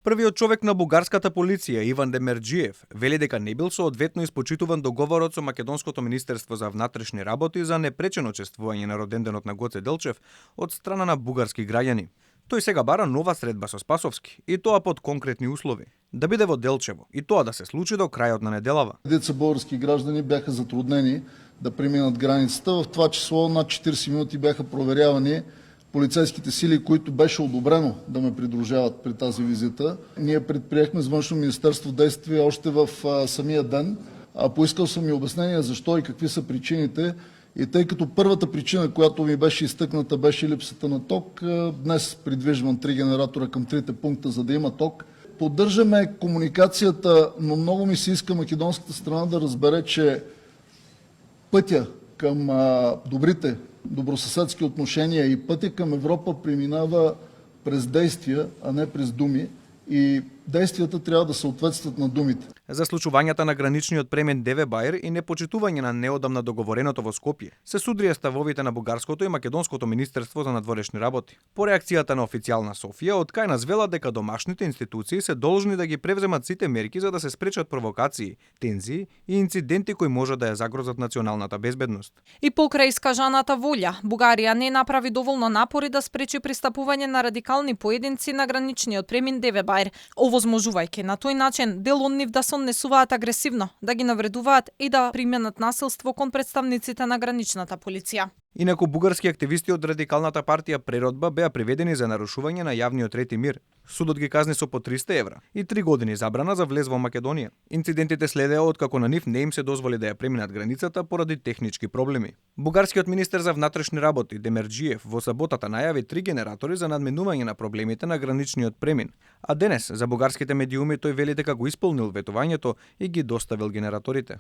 Првиот човек на бугарската полиција, Иван Демерџиев, вели дека не бил соодветно испочитуван договорот со Македонското министерство за внатрешни работи за непречено чествување на роденденот на Гоце Делчев од страна на бугарски граѓани. Тој сега бара нова средба со Спасовски, и тоа под конкретни услови. Да биде во Делчево, и тоа да се случи до крајот на неделава. Деца български граждани бяха затруднени да преминат границата, в това число над 40 минути бяха проверявани полицейските сили, които беше одобрено да ме придружават при тази визита. Ние предприехме с Външно министерство действия още в самия ден. Поискал съм и обяснение защо и какви са причините. И тъй като първата причина, която ми беше изтъкната, беше липсата на ток, днес придвижвам 3 генератора към 3 пункта, за да има ток. Поддържаме комуникацията, но много ми се иска македонската страна да разбере, че пътя към добрите добросъседски отношения и пътя към Европа преминава през действия, а не през думи. И действията трябва да съответстват на думите. За случувањата на граничниот премен Деве Бајр и непочитување на неодамна договореното во Скопје се судрија ставовите на бугарското и македонското министерство за надворешни работи. По реакцијата на официјална Софија, од кај назвела дека домашните институции се должни да ги превземат сите мерки за да се спречат провокации, тензии и инциденти кои може да ја загрозат националната безбедност. И покрај искажаната волја, Бугарија не направи доволно напори да спречи пристапување на радикални поединци на граничниот премин Деве Бајр, овозможувајќи на тој начин дел од нив да се однесуваат агресивно, да ги навредуваат и да применат насилство кон представниците на граничната полиција. Инаку бугарски активисти од радикалната партија Преродба беа приведени за нарушување на јавниот ред и мир. Судот ги казни со по 300 евра и 3 години забрана за влез во Македонија. Инцидентите следеа откако на нив не им се дозволи да ја преминат границата поради технички проблеми. Бугарскиот министер за внатрешни работи Демерџиев во саботата најави 3 генератори за надминување на проблемите на граничниот премин, а денес за бугарските медиуми тој вели дека го исполнил ветувањето и ги доставил генераторите.